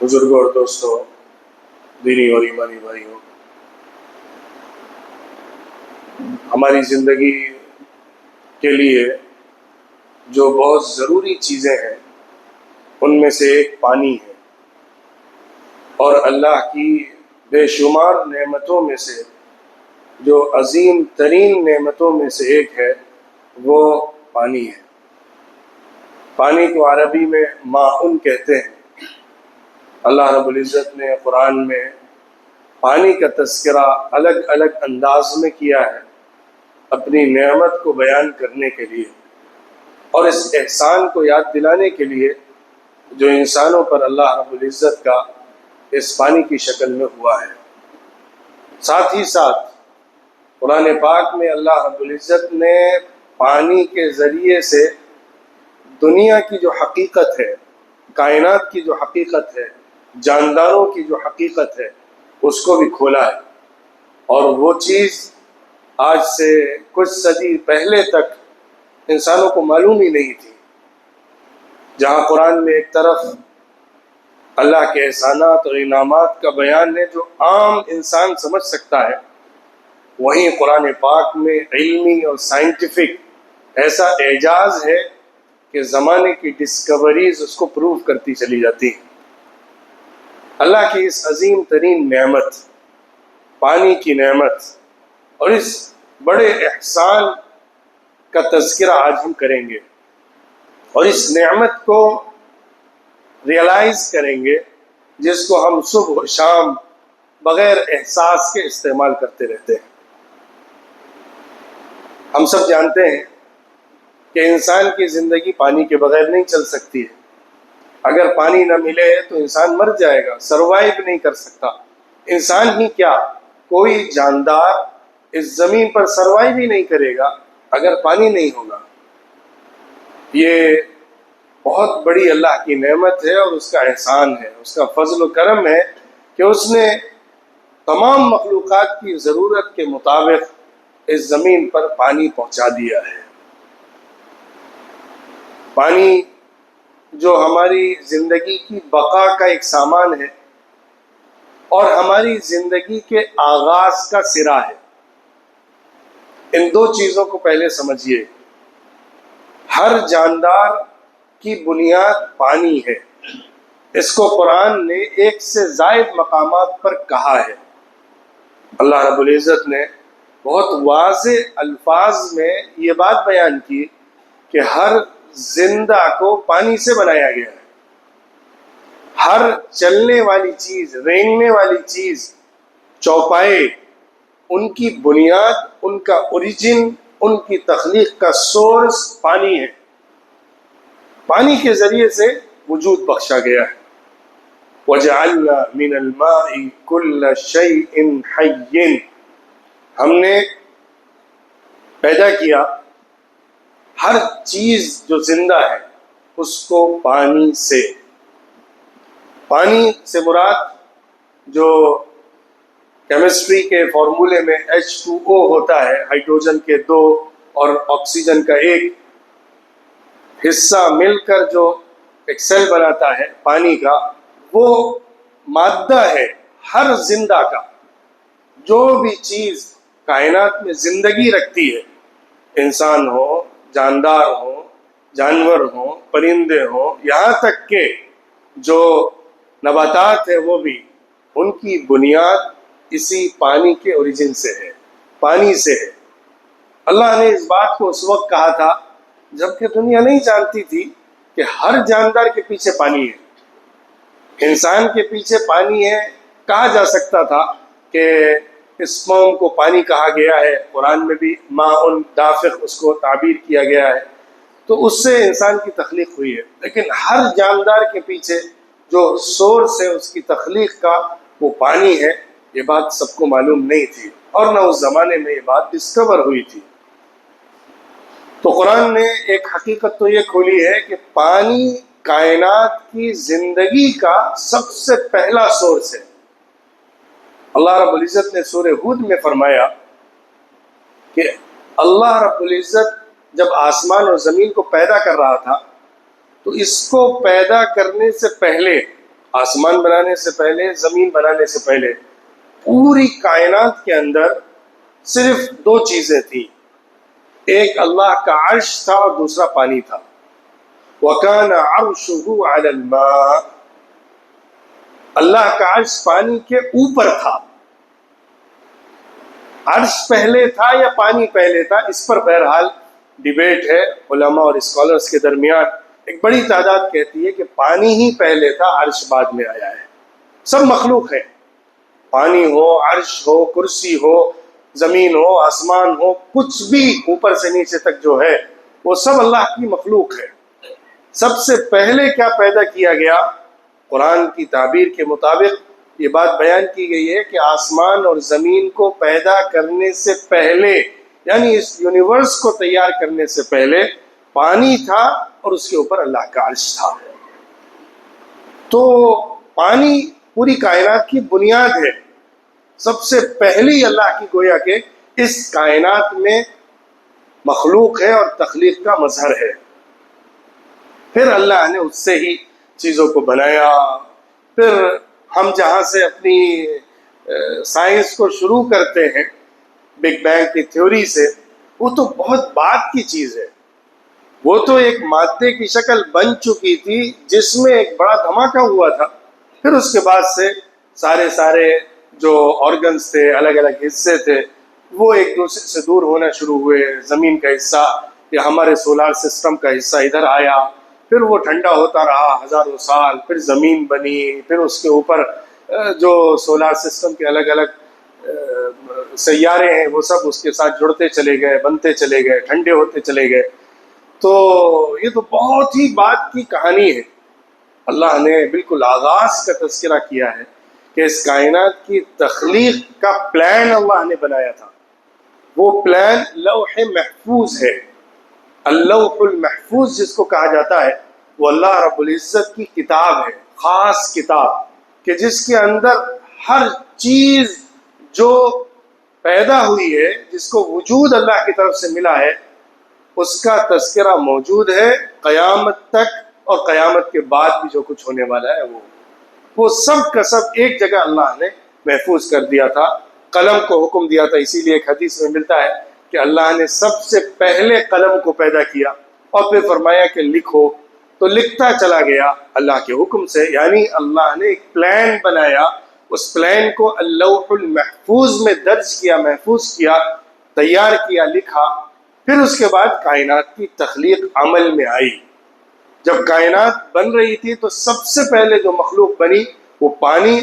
بزرگوں اور دوستوں، دینی اور ایمانی بھائیوں، ہماری زندگی کے لیے جو بہت ضروری چیزیں ہیں ان میں سے ایک پانی ہے، اور اللہ کی بے شمار نعمتوں میں سے جو عظیم ترین نعمتوں میں سے ایک ہے وہ پانی ہے۔ پانی کو عربی میں ماء کہتے ہیں۔ اللہ رب العزت نے قرآن میں پانی کا تذکرہ الگ الگ انداز میں کیا ہے اپنی نعمت کو بیان کرنے کے لیے، اور اس احسان کو یاد دلانے کے لیے جو انسانوں پر اللہ رب العزت کا اس پانی کی شکل میں ہوا ہے۔ ساتھ ہی ساتھ قرآن پاک میں اللہ رب العزت نے پانی کے ذریعے سے دنیا کی جو حقیقت ہے، کائنات کی جو حقیقت ہے، جانداروں کی جو حقیقت ہے، اس کو بھی کھولا ہے، اور وہ چیز آج سے کچھ صدی پہلے تک انسانوں کو معلوم ہی نہیں تھی۔ جہاں قرآن میں ایک طرف اللہ کے احسانات اور انعامات کا بیان ہے جو عام انسان سمجھ سکتا ہے، وہیں قرآن پاک میں علمی اور سائنٹیفک ایسا اعجاز ہے کہ زمانے کی ڈسکوریز اس کو پروو کرتی چلی جاتی ہیں۔ اللہ کی اس عظیم ترین نعمت، پانی کی نعمت، اور اس بڑے احسان کا تذکرہ آج ہم کریں گے، اور اس نعمت کو ریئلائز کریں گے جس کو ہم صبح و شام بغیر احساس کے استعمال کرتے رہتے ہیں۔ ہم سب جانتے ہیں کہ انسان کی زندگی پانی کے بغیر نہیں چل سکتی ہے۔ اگر پانی نہ ملے تو انسان مر جائے گا، سروائیو نہیں کر سکتا۔ انسان ہی کیا، کوئی جاندار اس زمین پر سروائیو ہی نہیں کرے گا اگر پانی نہیں ہوگا۔ یہ بہت بڑی اللہ کی نعمت ہے اور اس کا احسان ہے، اس کا فضل و کرم ہے کہ اس نے تمام مخلوقات کی ضرورت کے مطابق اس زمین پر پانی پہنچا دیا ہے۔ پانی جو ہماری زندگی کی بقا کا ایک سامان ہے اور ہماری زندگی کے آغاز کا سرا ہے۔ ان دو چیزوں کو پہلے سمجھیے۔ ہر جاندار کی بنیاد پانی ہے۔ اس کو قرآن نے ایک سے زائد مقامات پر کہا ہے۔ اللہ رب العزت نے بہت واضح الفاظ میں یہ بات بیان کی کہ ہر زندہ کو پانی سے بنایا گیا ہے۔ ہر چلنے والی چیز، رینگنے والی چیز، چوپائے، ان کی بنیاد، ان کا اوریجن، ان کی تخلیق کا سورس پانی ہے۔ پانی کے ذریعے سے وجود بخشا گیا ہے۔ وَجَعَلْنَا مِنَ الْمَاءِ كُلَّ شَيْءٍ حَيٍّ، ہم نے پیدا کیا ہر چیز جو زندہ ہے اس کو پانی سے۔ پانی سے مراد جو کیمسٹری کے فارمولے میں H2O ہوتا ہے، ہائیڈروجن کے دو اور آکسیجن کا ایک حصہ مل کر جو ایک سیل بناتا ہے پانی کا، وہ مادہ ہے ہر زندہ کا۔ جو بھی چیز کائنات میں زندگی رکھتی ہے، انسان ہو، جاندار ہو، جانور ہوں، پرندے ہوں، یہاں تک کہ جو نباتات ہیں وہ بھی، ان کی بنیاد اسی پانی کے اوریجن سے ہے، پانی سے ہے۔ اللہ نے اس بات کو اس وقت کہا تھا جبکہ دنیا نہیں جانتی تھی کہ ہر جاندار کے پیچھے پانی ہے۔ انسان کے پیچھے پانی ہے، کہا جا سکتا تھا کہ اسپرم کو پانی کہا گیا ہے، قرآن میں بھی ماء دافق اس کو تعبیر کیا گیا ہے، تو اس سے انسان کی تخلیق ہوئی ہے۔ لیکن ہر جاندار کے پیچھے جو سورس ہے اس کی تخلیق کا، وہ پانی ہے۔ یہ بات سب کو معلوم نہیں تھی، اور نہ اس زمانے میں یہ بات ڈسکور ہوئی تھی۔ تو قرآن نے ایک حقیقت تو یہ کھولی ہے کہ پانی کائنات کی زندگی کا سب سے پہلا سورس ہے۔ اللہ رب العزت نے سورہ ہود میں فرمایا کہ اللہ رب العزت جب آسمان اور زمین کو پیدا کر رہا تھا تو اس کو پیدا کرنے سے پہلے آسمان بنانے سے پہلے، زمین بنانے سے پہلے پوری کائنات کے اندر صرف دو چیزیں تھیں، ایک اللہ کا عرش تھا اور دوسرا پانی تھا۔ وَكَانَ عَرْشُهُ عَلَى الْمَاءِ، اللہ کا عرش پانی کے اوپر تھا۔ عرش پہلے تھا یا پانی پہلے تھا، اس پر بہرحال ڈیبیٹ ہے علماء اور اسکالرز کے درمیان۔ ایک بڑی تعداد کہتی ہے کہ پانی ہی پہلے تھا، عرش بعد میں آیا ہے۔ سب مخلوق ہے، پانی ہو، عرش ہو، کرسی ہو، زمین ہو، آسمان ہو، کچھ بھی اوپر سے نیچے تک جو ہے وہ سب اللہ کی مخلوق ہے۔ سب سے پہلے کیا پیدا کیا گیا؟ قرآن کی تعبیر کے مطابق یہ بات بیان کی گئی ہے کہ آسمان اور زمین کو پیدا کرنے سے پہلے، یعنی اس یونیورس کو تیار کرنے سے پہلے پانی تھا اور اس کے اوپر اللہ کا عرش تھا۔ تو پانی پوری کائنات کی بنیاد ہے، سب سے پہلی اللہ کی گویا کہ اس کائنات میں مخلوق ہے اور تخلیق کا مظہر ہے۔ پھر اللہ نے اس سے ہی چیزوں کو بنایا۔ پھر ہم جہاں سے اپنی سائنس کو شروع کرتے ہیں بگ بینگ کی تھیوری سے، وہ تو بہت بعد کی چیز ہے، وہ تو ایک مادے کی شکل بن چکی تھی جس میں ایک بڑا دھماکہ ہوا تھا۔ پھر اس کے بعد سے سارے جو آرگنز تھے، الگ الگ حصے تھے، وہ ایک دوسرے سے دور ہونا شروع ہوئے۔ زمین کا حصہ یا ہمارے سولار سسٹم کا حصہ ادھر آیا، پھر وہ ٹھنڈا ہوتا رہا ہزاروں سال، پھر زمین بنی، پھر اس کے اوپر جو سولار سسٹم کے الگ الگ سیارے ہیں وہ سب اس کے ساتھ جڑتے چلے گئے، بنتے چلے گئے، ٹھنڈے ہوتے چلے گئے۔ تو یہ تو بہت ہی بعد کی کہانی ہے۔ اللہ نے بالکل آغاز کا تذکرہ کیا ہے کہ اس کائنات کی تخلیق کا پلان اللہ نے بنایا تھا۔ وہ پلان لوح محفوظ ہے۔ اللوح المحفوظ جس کو کہا جاتا ہے وہ اللہ رب العزت کی کتاب ہے، خاص کتاب کہ جس کے اندر ہر چیز جو پیدا ہوئی ہے، جس کو وجود اللہ کی طرف سے ملا ہے، اس کا تذکرہ موجود ہے قیامت تک، اور قیامت کے بعد بھی جو کچھ ہونے والا ہے وہ سب کا سب ایک جگہ اللہ نے محفوظ کر دیا تھا۔ قلم کو حکم دیا تھا، اسی لیے ایک حدیث میں ملتا ہے کہ اللہ نے سب سے پہلے قلم کو پیدا کیا اور پھر فرمایا کہ لکھو، تو لکھتا چلا گیا اللہ کے حکم سے۔ یعنی اللہ نے ایک پلان بنایا، اس پلان کو اللوح المحفوظ میں درج کیا، محفوظ کیا، تیار کیا، لکھا۔ پھر اس کے بعد کائنات کی تخلیق عمل میں آئی۔ جب کائنات بن رہی تھی تو سب سے پہلے جو مخلوق بنی وہ پانی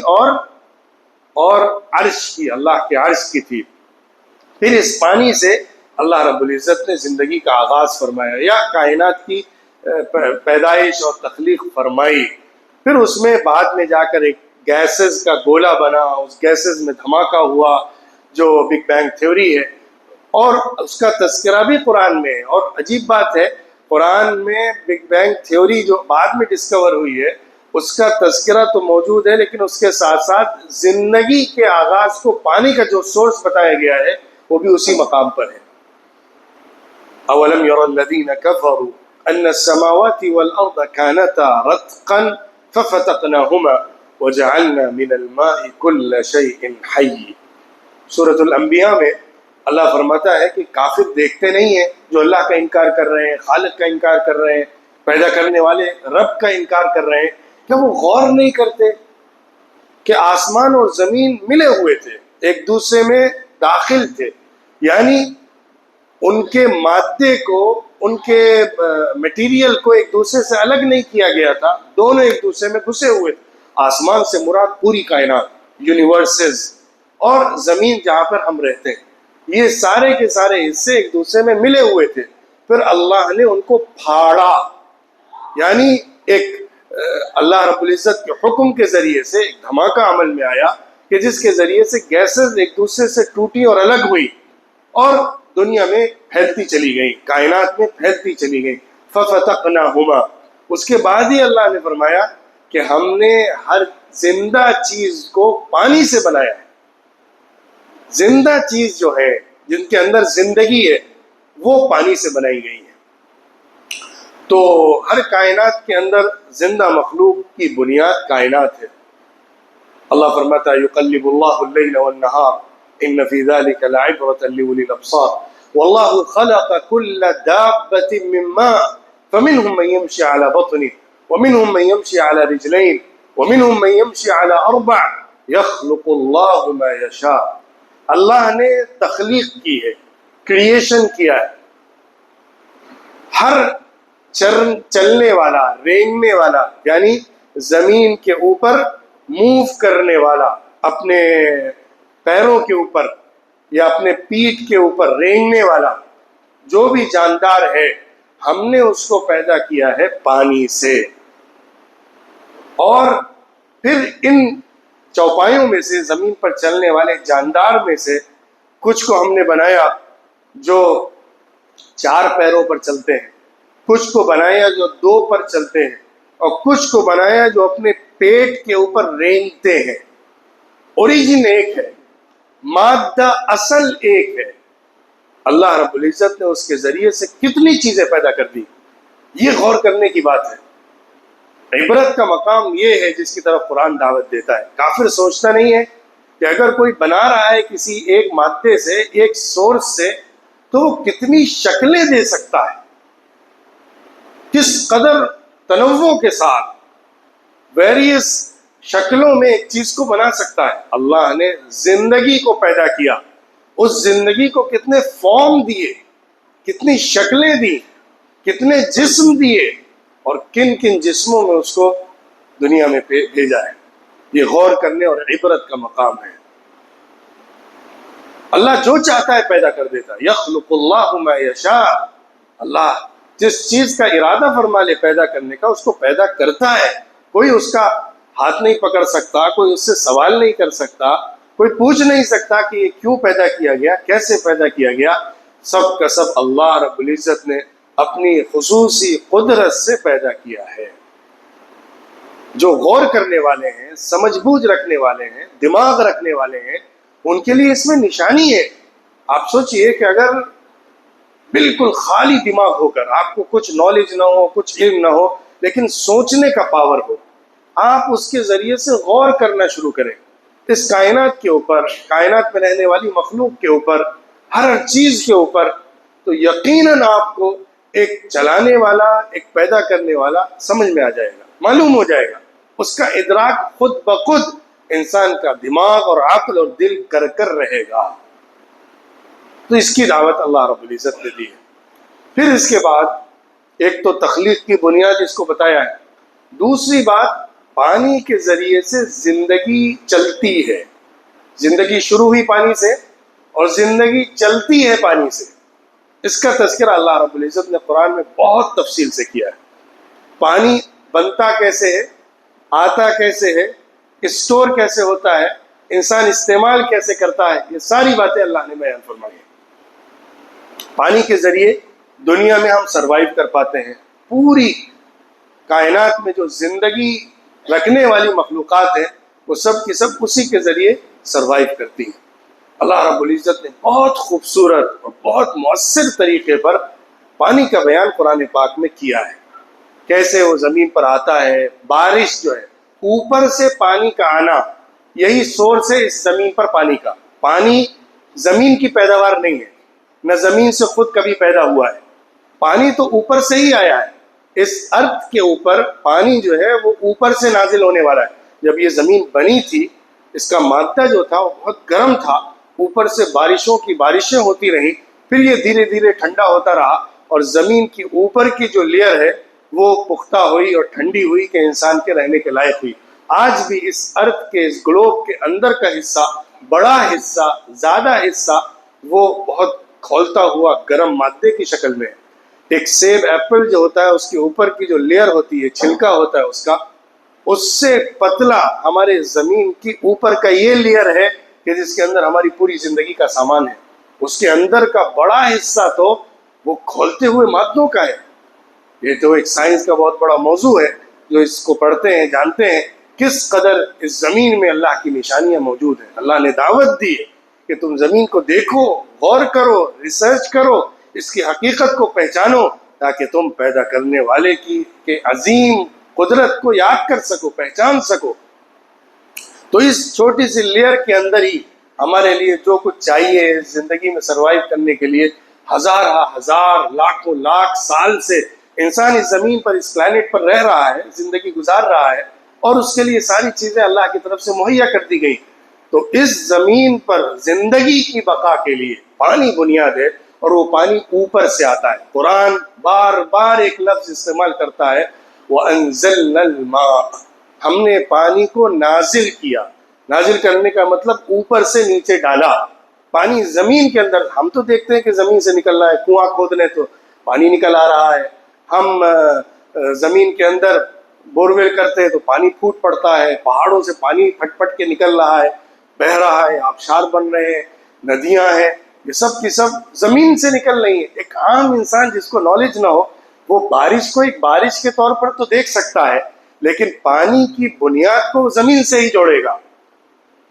اور عرش کی، اللہ کے عرش کی تھی۔ پھر اس پانی سے اللہ رب العزت نے زندگی کا آغاز فرمایا یا کائنات کی پیدائش اور تخلیق فرمائی۔ پھر اس میں بعد میں جا کر ایک گیسز کا گولہ بنا، اس گیسز میں دھماکہ ہوا جو بگ بینگ تھیوری ہے، اور اس کا تذکرہ بھی قرآن میں ہے۔ اور عجیب بات ہے، قرآن میں بگ بینگ تھیوری جو بعد میں ڈسکور ہوئی ہے اس کا تذکرہ تو موجود ہے، لیکن اس کے ساتھ ساتھ زندگی کے آغاز کو پانی کا جو سورس بتایا گیا ہے وہ بھی اسی مقام پر ہے۔ اولم ير الذين كفروا ان السماوات والارض كانتا رتقا ففتقناهما وجعلنا من الماء كل شيء حي۔ سورۃ الانبیاء میں اللہ فرماتا ہے کہ کافر دیکھتے نہیں ہیں جو اللہ کا انکار کر رہے ہیں، خالق کا انکار کر رہے ہیں، پیدا کرنے والے رب کا انکار کر رہے ہیں، کیا وہ غور نہیں کرتے کہ آسمان اور زمین ملے ہوئے تھے، ایک دوسرے میں داخل تھے، یعنی ان کے مادے کو، ان کے میٹیریل کو ایک دوسرے سے الگ نہیں کیا گیا تھا، دونوں ایک دوسرے میں گھسے ہوئے تھے۔ آسمان سے مراد پوری کائنات، یونیورسز، اور زمین جہاں پر ہم رہتے ہیں، یہ سارے کے سارے حصے ایک دوسرے میں ملے ہوئے تھے۔ پھر اللہ نے ان کو پھاڑا، یعنی ایک اللہ رب العزت کے حکم کے ذریعے سے ایک دھماکہ عمل میں آیا کہ جس کے ذریعے سے گیسز ایک دوسرے سے ٹوٹی اور الگ ہوئی اور دنیا میں پھیلتی چلی گئی، کائنات میں پھیلتی چلی گئی۔ ففتقناہما، اس کے بعد ہی اللہ نے فرمایا کہ ہم نے ہر زندہ چیز کو پانی سے بنایا ہے۔ زندہ چیز جو ہے، جن کے اندر زندگی ہے، وہ پانی سے بنائی گئی ہے۔ تو ہر کائنات کے اندر زندہ مخلوق کی بنیاد کائنات ہے۔ اللہ فرماتا ہے یقلب اللہ اللیل والنہار ان فی ذلک لعبرۃ لأولی الابصار واللہ خلق کل دابۃ من ماء فمنهم من یمشی علی بطنہ ومنهم من یمشی علی رجلین ومنهم من یمشی علی اربع یخلق اللہ ما یشاء۔ اللہ نے تخلیق کی ہے، کریشن کیا ہے۔ ہر چلنے والا، رینگنے والا، یعنی زمین کے اوپر موو کرنے والا، اپنے پیروں کے اوپر یا اپنے پیٹھ کے اوپر رینگنے والا جو بھی جاندار ہے، ہم نے اس کو پیدا کیا ہے پانی سے۔ اور پھر ان چوپایوں میں سے، زمین پر چلنے والے جاندار میں سے کچھ کو ہم نے بنایا جو 4 پیروں پر چلتے ہیں، کچھ کو بنایا جو 2 پر چلتے ہیں، اور کچھ کو بنایا جو اپنے پیٹ کے اوپر رینگتے ہیں۔ اوریجن ایک ہے، مادہ اصل ایک ہے۔ اللہ رب العزت نے اس کے ذریعے سے کتنی چیزیں پیدا کر دی، یہ غور کرنے کی بات ہے۔ عبرت کا مقام یہ ہے جس کی طرف قرآن دعوت دیتا ہے۔ کافر سوچتا نہیں ہے کہ اگر کوئی بنا رہا ہے کسی ایک مادے سے، ایک سورس سے، تو وہ کتنی شکلیں دے سکتا ہے، کس قدر تنوع کے ساتھ ویریس شکلوں میں ایک چیز کو بنا سکتا ہے۔ اللہ نے زندگی کو پیدا کیا، اس زندگی کو کتنے فارم دیے، کتنی شکلیں دی، کتنے جسم دیے، اور کن کن جسموں میں اس کو دنیا میں بھیجا ہے۔ یہ غور کرنے اور عبرت کا مقام ہے۔ اللہ جو چاہتا ہے پیدا کر دیتا ہے۔ یخلق اللہ ما یشاء، اللہ جس چیز کا ارادہ فرما لے پیدا کرنے کا، اس کو پیدا کرتا ہے۔ کوئی اس کا ہاتھ نہیں پکڑ سکتا، کوئی اس سے سوال نہیں کر سکتا، کوئی پوچھ نہیں سکتا کہ یہ کیوں پیدا کیا گیا، کیسے پیدا کیا گیا۔ سب کا سب اللہ رب العزت نے اپنی خصوصی قدرت سے پیدا کیا ہے۔ جو غور کرنے والے ہیں، سمجھ بوجھ رکھنے والے ہیں، دماغ رکھنے والے ہیں، ان کے لیے اس میں نشانی ہے۔ آپ سوچئے کہ اگر بالکل خالی دماغ ہو کر، آپ کو کچھ نالج نہ ہو، کچھ علم نہ ہو، لیکن سوچنے کا پاور ہو، آپ اس کے ذریعے سے غور کرنا شروع کریں اس کائنات کے اوپر، کائنات میں رہنے والی مخلوق کے اوپر، ہر چیز کے اوپر، تو یقیناً آپ کو ایک چلانے والا، ایک پیدا کرنے والا سمجھ میں آ جائے گا، معلوم ہو جائے گا۔ اس کا ادراک خود بخود انسان کا دماغ اور عقل اور دل کر کر رہے گا۔ تو اس کی دعوت اللہ رب العزت نے دی ہے۔ پھر اس کے بعد ایک تو تخلیق کی بنیاد اس کو بتایا ہے، دوسری بات پانی کے ذریعے سے زندگی چلتی ہے۔ زندگی شروع ہوئی پانی سے اور زندگی چلتی ہے پانی سے۔ اس کا تذکرہ اللہ رب العزت نے قرآن میں بہت تفصیل سے کیا ہے۔ پانی بنتا کیسے ہے، آتا کیسے ہے، اسٹور کیسے ہوتا ہے، انسان استعمال کیسے کرتا ہے، یہ ساری باتیں اللہ نے بیان فرمائی ہیں۔ پانی کے ذریعے دنیا میں ہم سروائیو کر پاتے ہیں۔ پوری کائنات میں جو زندگی رکھنے والی مخلوقات ہیں، وہ سب کی سب اسی کے ذریعے سروائیو کرتی ہیں۔ اللہ رب العزت نے بہت خوبصورت اور بہت مؤثر طریقے پر پانی کا بیان قرآن پاک میں کیا ہے، کیسے وہ زمین پر آتا ہے۔ بارش جو ہے، اوپر سے پانی کا آنا، یہی سورس ہے اس زمین پر پانی کا۔ پانی زمین کی پیداوار نہیں ہے، نہ زمین سے خود کبھی پیدا ہوا ہے، پانی تو اوپر سے ہی آیا ہے۔ اس ارتھ کے اوپر پانی جو ہے وہ اوپر سے نازل ہونے والا ہے۔ جب یہ زمین بنی تھی، اس کا مادہ جو تھا وہ بہت گرم تھا، اوپر سے بارشوں کی بارشیں ہوتی رہیں، پھر یہ دھیرے دھیرے ٹھنڈا ہوتا رہا، اور زمین کی اوپر کی جو لیئر ہے وہ پختہ ہوئی اور ٹھنڈی ہوئی کہ انسان کے رہنے کے لائق ہوئی۔ آج بھی اس ارتھ کے، اس گلوب کے اندر کا حصہ، بڑا حصہ، زیادہ حصہ، وہ بہت کھولتا ہوا گرم مادے کی شکل میں ہے۔ ایک سیب ایپل جو ہوتا ہے، اس کے اوپر کی جو لیئر ہوتی ہے، چھلکا ہوتا ہے اس کا، اس سے پتلا ہمارے زمین کی اوپر کا یہ لیئر ہے کہ جس کے اندر ہماری پوری زندگی کا سامان ہے۔ اس کے اندر کا بڑا حصہ تو وہ کھولتے ہوئے مادوں کا ہے۔ یہ تو ایک سائنس کا بہت بڑا موضوع ہے، جو اس کو پڑھتے ہیں جانتے ہیں کس قدر اس زمین میں اللہ کی نشانیاں موجود ہیں۔ اللہ نے دعوت دی ہے کہ تم زمین کو دیکھو، غور کرو، ریسرچ کرو، اس کی حقیقت کو پہچانو، تاکہ تم پیدا کرنے والے کی کہ عظیم قدرت کو یاد کر سکو، پہچان سکو۔ تو اس چھوٹی سی لیئر کے اندر ہی ہمارے لیے جو کچھ چاہیے زندگی میں سروائیو کرنے کے لیے، ہزار لاکھوں لاکھ سال سے انسان اس زمین پر، اس پلانٹ پر رہ رہا ہے، زندگی گزار رہا ہے، اور اس کے لیے ساری چیزیں اللہ کی طرف سے مہیا کر دی گئی۔ تو اس زمین پر زندگی کی بقا کے لیے پانی بنیاد ہے، اور وہ پانی اوپر سے آتا ہے۔ قرآن بار بار ایک لفظ استعمال کرتا ہے، وَأَنزَلْنَا الْمَاءَ، ہم نے پانی کو نازل کیا۔ نازل کرنے کا مطلب اوپر سے نیچے ڈالا۔ پانی زمین کے اندر، ہم تو دیکھتے ہیں کہ زمین سے نکل رہا ہے، کنواں کھود لیں تو پانی نکل آ رہا ہے، ہم زمین کے اندر بورویل کرتے ہیں تو پانی پھوٹ پڑتا ہے، پہاڑوں سے پانی پھٹ پھٹ کے نکل رہا ہے، بہہ رہا ہے، آبشار بن رہے ہیں، ندیاں ہیں، یہ سب کی سب زمین سے نکل رہی ہیں۔ ایک عام انسان جس کو نالج نہ ہو وہ بارش کو ایک بارش کے طور پر تو دیکھ سکتا ہے، لیکن پانی کی بنیاد کو زمین سے ہی جوڑے گا۔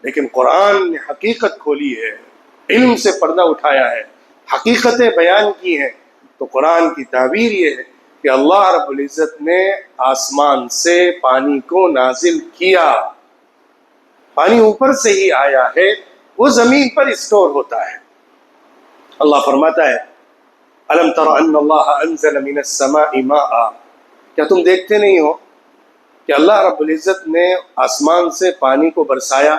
لیکن قرآن نے حقیقت کھولی ہے، علم سے پردہ اٹھایا ہے، حقیقتیں بیان کی ہیں۔ تو قرآن کی تعبیر یہ ہے کہ اللہ رب العزت نے آسمان سے پانی کو نازل کیا، پانی اوپر سے ہی آیا ہے، وہ زمین پر اسٹور ہوتا ہے۔ اللہ فرماتا ہے الم تر ان اللہ انزل من السماء ماء، کیا تم دیکھتے نہیں ہو کہ اللہ رب العزت نے آسمان سے پانی کو برسایا،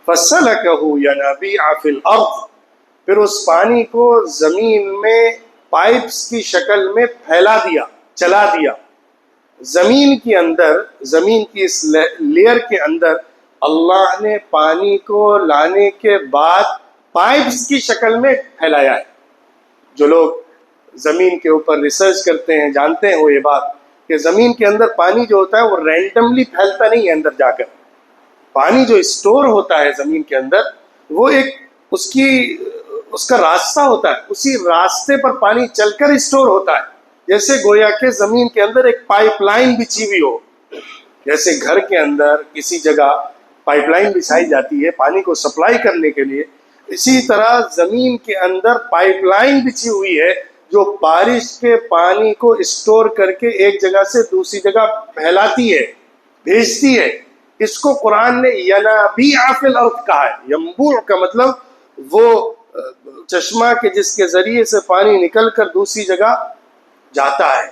فسلکہ ینابیع فی الارض، پھر اس پانی کو زمین میں پائپس کی شکل میں پھیلا دیا، چلا دیا۔ زمین کے اندر، زمین کی اس لیئر کے اندر اللہ نے پانی کو لانے کے بعد پائپس کی شکل میں پھیلایا ہے۔ جو لوگ زمین کے اوپر ریسرچ کرتے ہیں جانتے ہیں وہ یہ بات کہ زمین کے اندر پانی جو ہوتا ہے وہ رینڈملی پھیلتا نہیں ہے، اندر جا کر پانی جو اسٹور ہوتا ہے زمین کے اندر وہ ایک اس کا راستہ ہوتا ہے، اسی راستے پر پانی چل کر اسٹور ہوتا ہے، جیسے گویا کہ زمین کے اندر ایک پائپ لائن بچھی ہوئی ہو۔ جیسے گھر کے اندر کسی جگہ پائپ لائن بچھائی جاتی ہے پانی کو سپلائی کرنے کے لیے، اسی طرح زمین کے اندر پائپ لائن بچھی ہوئی ہے جو بارش کے پانی کو اسٹور کر کے ایک جگہ سے دوسری جگہ پھیلاتی ہے، بھیجتی ہے۔ اس کو قرآن نے ینابیع فی الارض کہا ہے۔ ینبوع کا مطلب وہ چشمہ کہ جس کے ذریعے سے پانی نکل کر دوسری جگہ جاتا ہے۔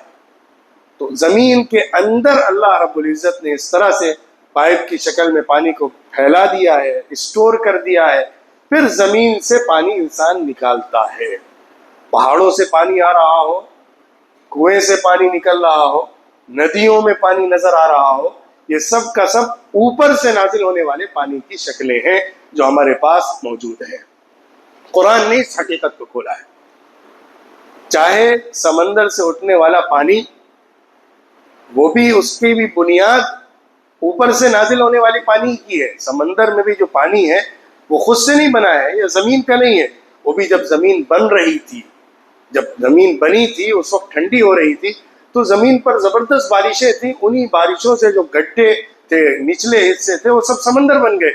تو زمین کے اندر اللہ رب العزت نے اس طرح سے پائپ کی شکل میں پانی کو پھیلا دیا ہے، اسٹور کر دیا ہے، پھر زمین سے پانی انسان نکالتا ہے۔ پہاڑوں سے پانی آ رہا ہو، کنویں سے پانی نکل رہا ہو، ندیوں میں پانی نظر آ رہا ہو، یہ سب کا سب اوپر سے نازل ہونے والے پانی کی شکلیں ہیں جو ہمارے پاس موجود ہیں۔ قرآن نے اس حقیقت کو کھولا ہے۔ چاہے سمندر سے اٹھنے والا پانی، وہ بھی اس کی بھی بنیاد اوپر سے نازل ہونے والی پانی کی ہے۔ سمندر میں بھی جو پانی ہے وہ خود سے نہیں بنا ہے، یہ زمین کا نہیں ہے، وہ بھی جب زمین بن رہی تھی، جب زمین بنی تھی اس وقت ٹھنڈی ہو رہی تھی تو زمین پر زبردست بارشیں تھیں، انہی بارشوں سے جو گڈھے تھے، نچلے حصے تھے، وہ سب سمندر بن گئے،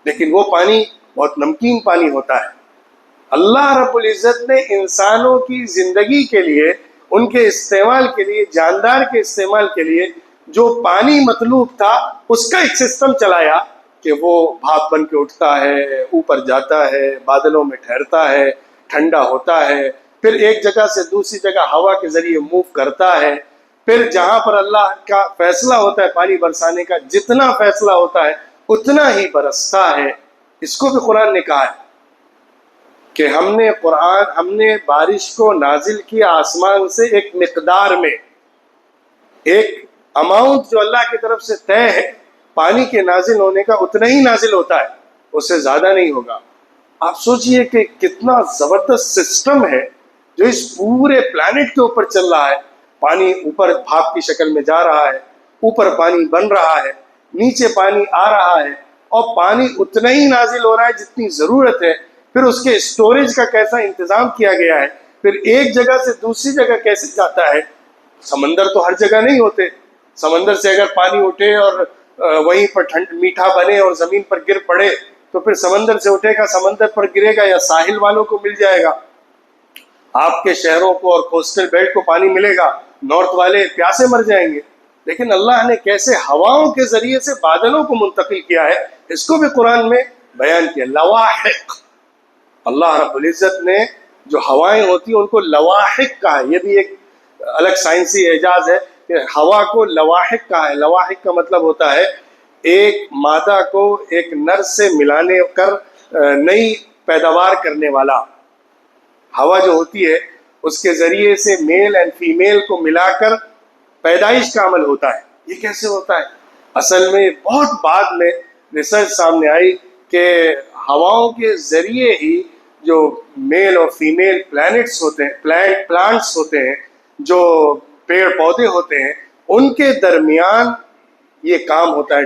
لیکن وہ پانی بہت نمکین پانی ہوتا ہے۔ اللہ رب العزت نے انسانوں کی زندگی کے لیے، ان کے استعمال کے لیے، جاندار کے استعمال کے لیے جو پانی مطلوب تھا اس کا ایک سسٹم چلایا کہ وہ بھاپ بن کے اٹھتا ہے، اوپر جاتا ہے، بادلوں میں ٹھہرتا ہے، ٹھنڈا ہوتا ہے، پھر ایک جگہ سے دوسری جگہ ہوا کے ذریعے موو کرتا ہے، پھر جہاں پر اللہ کا فیصلہ ہوتا ہے پانی برسانے کا، جتنا فیصلہ ہوتا ہے اتنا ہی برستا ہے۔ اس کو بھی قرآن نے کہا ہے کہ ہم نے بارش کو نازل کیا آسمان سے ایک مقدار میں، ایک اماؤنٹ جو اللہ کی طرف سے طے ہے پانی کے نازل ہونے کا، اتنا ہی نازل ہوتا ہے، اس سے زیادہ نہیں ہوگا۔ آپ سوچئے کہ کتنا زبردست سسٹم ہے جو اس پورے پلانٹ کے اوپر چل رہا ہے۔ پانی اوپر بھاپ کی شکل میں جا رہا ہے، اوپر پانی بن رہا ہے، نیچے پانی آ رہا ہے، اور پانی اتنا ہی نازل ہو رہا ہے جتنی ضرورت ہے، پھر اس کے اسٹوریج کا کیسا انتظام کیا گیا ہے، پھر ایک جگہ سے دوسری جگہ کیسے جاتا ہے۔ سمندر تو ہر جگہ نہیں ہوتے، سمندر سے اگر پانی اٹھے اور وہیں پر میٹھا بنے اور زمین پر گر پڑے تو پھر سمندر سے اٹھے گا، سمندر پر گرے گا یا ساحل والوں کو مل جائے گا۔ آپ کے شہروں کو اور کوسٹل بیلٹ کو پانی ملے گا، نارتھ والے پیاسے مر جائیں گے. لیکن اللہ نے کیسے ہواؤں کے ذریعے سے بادلوں کو منتقل کیا ہے، اس کو بھی قرآن میں بیان کیا. لواحق، اللہ رب العزت نے جو ہوائیں ہوتی ہیں ان کو لواحق کہا ہے. یہ بھی ایک الگ سائنسی اعجاز ہے کہ ہوا کو لواحق کہا ہے. لواحق کا مطلب ہوتا ہے ایک مادہ کو ایک نر سے ملانے کر نئی پیداوار کرنے والا. ہوا جو ہوتی ہے اس کے ذریعے سے میل اینڈ فیمیل کو ملا کر پیدائش کا عمل ہوتا ہے. یہ کیسے ہوتا ہے؟ اصل میں بہت بعد میں ریسرچ سامنے آئی کہ ہواؤں کے ذریعے ہی جو میل اور فیمیل پلانٹس ہوتے ہیں، پلانٹس ہوتے ہیں، جو پیڑ پودے ہوتے ہیں، ان کے درمیان یہ کام ہوتا ہے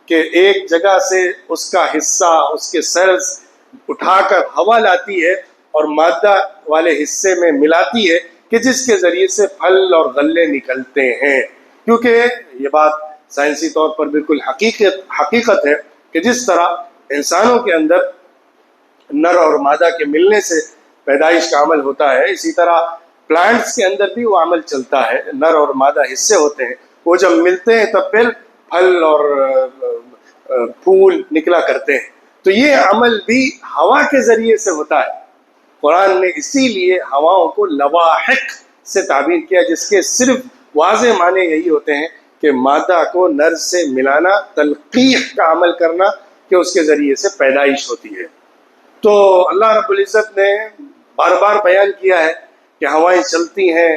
کہ ایک جگہ سے اس کا حصہ، اس کے سیلز اٹھا کر ہوا لاتی ہے اور مادہ والے حصے میں ملاتی ہے کہ جس کے ذریعے سے پھل اور غلے نکلتے ہیں. کیونکہ یہ بات سائنسی طور پر بالکل حقیقت ہے کہ جس طرح انسانوں کے اندر نر اور مادہ کے ملنے سے پیدائش کا عمل ہوتا ہے، اسی طرح پلانٹس کے اندر بھی وہ عمل چلتا ہے. نر اور مادہ حصے ہوتے ہیں، وہ جب ملتے ہیں تب پھر پھل اور پھول نکلا کرتے ہیں. تو یہ عمل بھی ہوا کے ذریعے سے ہوتا ہے. قرآن نے اسی لیے ہواؤں کو لواحق سے تعبیر کیا، جس کے صرف واضح معنی یہی ہوتے ہیں کہ مادہ کو نر سے ملانا، تلقیح کا عمل کرنا کہ اس کے ذریعے سے پیدائش ہوتی ہے. تو اللہ رب العزت نے بار بار بیان کیا ہے کہ ہوائیں چلتی ہیں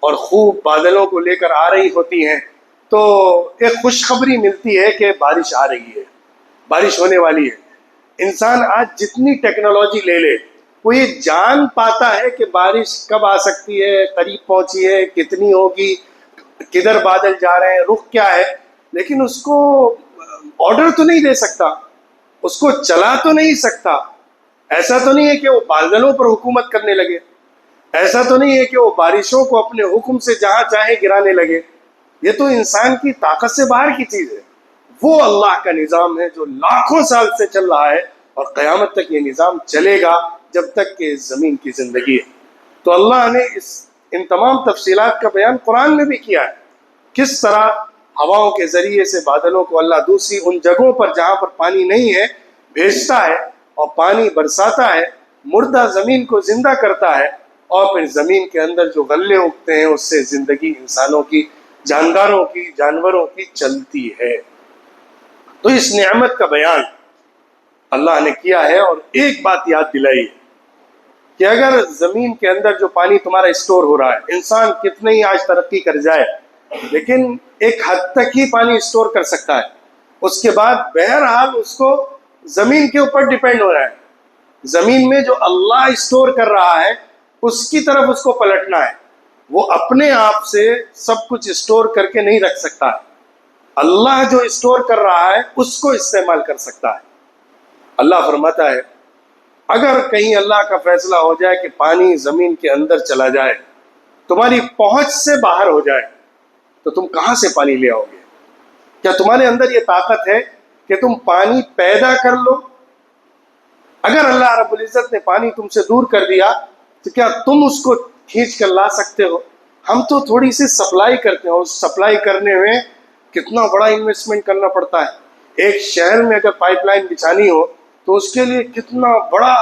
اور خوب بادلوں کو لے کر آ رہی ہوتی ہیں، تو ایک خوشخبری ملتی ہے کہ بارش آ رہی ہے، بارش ہونے والی ہے. انسان آج جتنی ٹیکنالوجی لے لے، وہ یہ جان پاتا ہے کہ بارش کب آ سکتی ہے، قریب پہنچی ہے، کتنی ہوگی، کدھر بادل جا رہے ہیں، رخ کیا ہے، لیکن اس کو آرڈر تو نہیں دے سکتا، اس کو چلا تو نہیں سکتا. ایسا تو نہیں ہے کہ وہ بادلوں پر حکومت کرنے لگے، ایسا تو نہیں ہے کہ وہ بارشوں کو اپنے حکم سے جہاں چاہے گرانے لگے. یہ تو انسان کی طاقت سے باہر کی چیز ہے. وہ اللہ کا نظام ہے جو لاکھوں سال سے چل رہا ہے اور قیامت تک یہ نظام چلے گا جب تک کہ زمین کی زندگی ہے. تو اللہ نے ان تمام تفصیلات کا بیان قرآن میں بھی کیا ہے، کس طرح ہواؤں کے ذریعے سے بادلوں کو اللہ دوسری ان جگہوں پر جہاں پر پانی نہیں ہے بھیجتا ہے اور پانی برساتا ہے، مردہ زمین کو زندہ کرتا ہے، اور پھر زمین کے اندر جو غلے اگتے ہیں اس سے زندگی انسانوں کی، جانداروں کی، جانوروں کی چلتی ہے. تو اس نعمت کا بیان اللہ نے کیا ہے. اور ایک بات یاد دلائی ہے کہ اگر زمین کے اندر جو پانی تمہارا اسٹور ہو رہا ہے، انسان کتنے ہی آج ترقی کر جائے لیکن ایک حد تک ہی پانی اسٹور کر سکتا ہے. اس کے بعد بہرحال اس کو زمین کے اوپر ڈیپینڈ ہو رہا ہے. زمین میں جو اللہ اسٹور کر رہا ہے اس کی طرف اس کو پلٹنا ہے. وہ اپنے آپ سے سب کچھ اسٹور کر کے نہیں رکھ سکتا ہے. اللہ جو اسٹور کر رہا ہے اس کو استعمال کر سکتا ہے. اللہ فرماتا ہے اگر کہیں اللہ کا فیصلہ ہو جائے کہ پانی زمین کے اندر چلا جائے، تمہاری پہنچ سے باہر ہو جائے، تو تم کہاں سے پانی لے آؤ گے؟ کیا تمہارے اندر یہ طاقت ہے کہ تم پانی پیدا کر لو؟ اگر اللہ رب العزت نے پانی تم سے دور کر دیا تو کیا تم اس کو کھینچ کر لا سکتے ہو؟ ہم تو تھوڑی سی سپلائی کرتے ہیں، اس سپلائی کرنے میں کتنا بڑا انویسٹمنٹ کرنا پڑتا ہے. ایک شہر میں اگر پائپ لائن بچھانی ہو تو اس کے لیے کتنا بڑا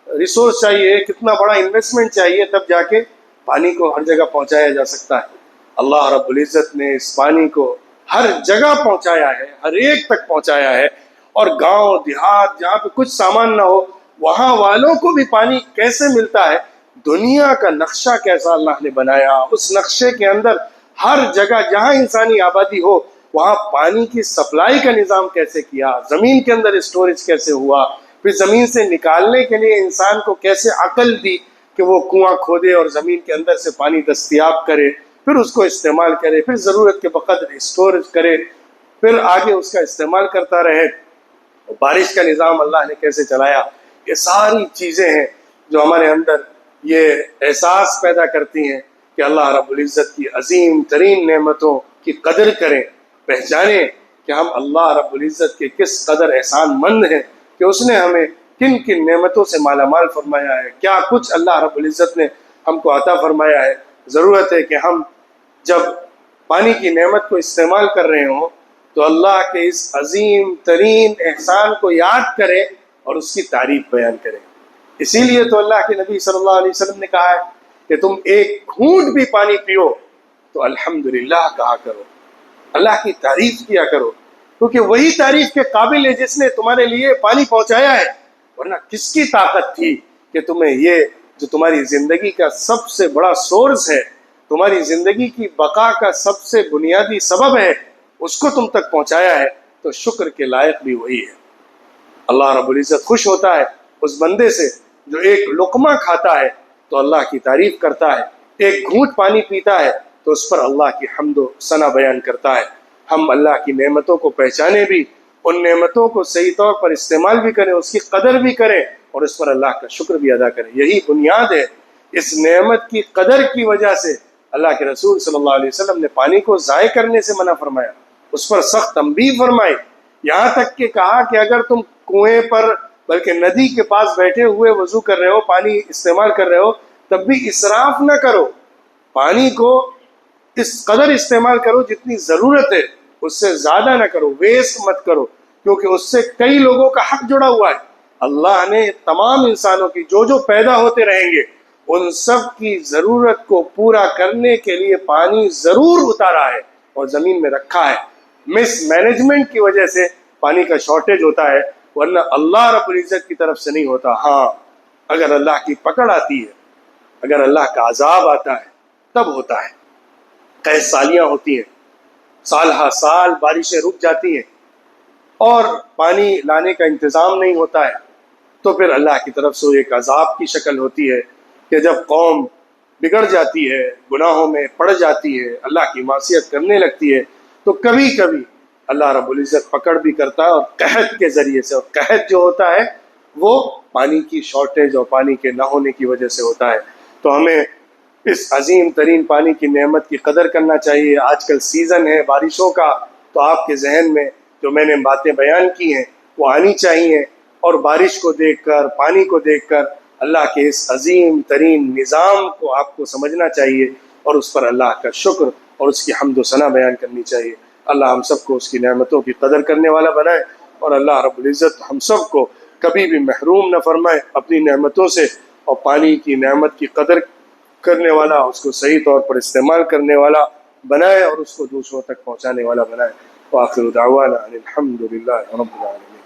ریسورس چاہیے، کتنا بڑا انویسٹمنٹ چاہیے، تب جا کے پانی کو ہر جگہ پہنچایا جا سکتا ہے. اللہ رب العزت نے اس پانی کو ہر جگہ پہنچایا ہے، ہر ایک تک پہنچایا ہے. اور گاؤں دیہات جہاں پہ کچھ سامان نہ ہو وہاں والوں کو بھی پانی کیسے ملتا ہے، دنیا کا نقشہ کیسا اللہ نے بنایا، اس نقشے کے اندر ہر جگہ جہاں انسانی آبادی ہو وہاں پانی کی سپلائی کا نظام کیسے کیا، زمین کے اندر اسٹوریج کیسے ہوا، پھر زمین سے نکالنے کے لیے انسان کو کیسے عقل دی کہ وہ کنواں کھودے اور زمین کے اندر سے پانی دستیاب کرے، پھر اس کو استعمال کرے، پھر ضرورت کے بقدر اسٹوریج کرے، پھر آگے اس کا استعمال کرتا رہے. بارش کا نظام اللہ نے کیسے چلایا. یہ ساری چیزیں ہیں جو ہمارے اندر یہ احساس پیدا کرتی ہیں کہ اللہ رب العزت کی عظیم ترین نعمتوں کی قدر کریں، پہچانیں کہ ہم اللہ رب العزت کے کس قدر احسان مند ہیں کہ اس نے ہمیں کن کن نعمتوں سے مالا مال فرمایا ہے، کیا کچھ اللہ رب العزت نے ہم کو عطا فرمایا ہے۔ ضرورت ہے کہ ہم جب پانی کی نعمت کو استعمال کر رہے ہوں تو اللہ کے اس عظیم ترین احسان کو یاد کریں اور اس کی تعریف بیان کریں۔ اسی لیے تو اللہ کے نبی صلی اللہ علیہ وسلم نے کہا ہے کہ تم ایک گھونٹ بھی پانی پیو تو الحمدللہ کہا کرو، اللہ کی تعریف کیا کرو، کیونکہ وہی تعریف کے قابل ہے جس نے تمہارے لیے پانی پہنچایا ہے، ورنہ کس کی طاقت تھی کہ تمہیں یہ جو تمہاری زندگی کا سب سے بڑا سورس ہے، تمہاری زندگی کی بقا کا سب سے بنیادی سبب ہے، اس کو تم تک پہنچایا ہے۔ تو شکر کے لائق بھی وہی ہے۔ اللہ رب العزت خوش ہوتا ہے اس بندے سے جو ایک لقمہ کھاتا ہے تو اللہ کی تعریف کرتا ہے، ایک گھونٹ پانی پیتا ہے تو اس پر اللہ کی حمد و ثنا بیان کرتا ہے۔ ہم اللہ کی نعمتوں کو پہچانے بھی، ان نعمتوں کو صحیح طور پر استعمال بھی کریں، اس کی قدر بھی کریں اور اس پر اللہ کا شکر بھی ادا کریں۔ یہی بنیاد ہے۔ اس نعمت کی قدر کی وجہ سے اللہ کے رسول صلی اللہ علیہ وسلم نے پانی کو ضائع کرنے سے منع فرمایا، اس پر سخت تنبیہ فرمائی، یہاں تک کہ کہا کہ اگر تم کنویں پر بلکہ ندی کے پاس بیٹھے ہوئے وضو کر رہے ہو، پانی استعمال کر رہے ہو، تب بھی اسراف نہ کرو، پانی کو اس قدر استعمال کرو جتنی ضرورت ہے، اس سے زیادہ نہ کرو، ویسٹ مت کرو، کیونکہ اس سے کئی لوگوں کا حق جڑا ہوا ہے۔ اللہ نے تمام انسانوں کی جو پیدا ہوتے رہیں گے ان سب کی ضرورت کو پورا کرنے کے لیے پانی ضرور اتارا ہے اور زمین میں رکھا ہے۔ مس مینجمنٹ کی وجہ سے پانی کا شارٹیج ہوتا ہے، ورنہ اللہ رب العزت کی طرف سے نہیں ہوتا۔ ہاں، اگر اللہ کی پکڑ آتی ہے، اگر اللہ کا عذاب آتا ہے تب ہوتا ہے۔ کئی سالیاں ہوتی ہیں، سال ہا سال بارشیں رک جاتی ہیں اور پانی لانے کا انتظام نہیں ہوتا ہے، تو پھر اللہ کی طرف سے ایک عذاب کی شکل ہوتی ہے کہ جب قوم بگڑ جاتی ہے، گناہوں میں پڑ جاتی ہے، اللہ کی معصیت کرنے لگتی ہے، تو کبھی کبھی اللہ رب العزت پکڑ بھی کرتا ہے اور قحط کے ذریعے سے، اور قحط جو ہوتا ہے وہ پانی کی شارٹیج اور پانی کے نہ ہونے کی وجہ سے ہوتا ہے۔ تو ہمیں اس عظیم ترین پانی کی نعمت کی قدر کرنا چاہیے۔ آج کل سیزن ہے بارشوں کا، تو آپ کے ذہن میں جو میں نے باتیں بیان کی ہیں وہ آنی چاہیے، اور بارش کو دیکھ کر، پانی کو دیکھ کر اللہ کے اس عظیم ترین نظام کو آپ کو سمجھنا چاہیے اور اس پر اللہ کا شکر اور اس کی حمد و ثنا بیان کرنی چاہیے۔ اللہ ہم سب کو اس کی نعمتوں کی قدر کرنے والا بنائے، اور اللہ رب العزت ہم سب کو کبھی بھی محروم نہ فرمائے اپنی نعمتوں سے، اور پانی کی نعمت کی قدر کرنے والا، اس کو صحیح طور پر استعمال کرنے والا بنائے اور اس کو دوسروں تک پہنچانے والا بنائے۔ وآخر دعوانا ان الحمد للہ رب العالمین۔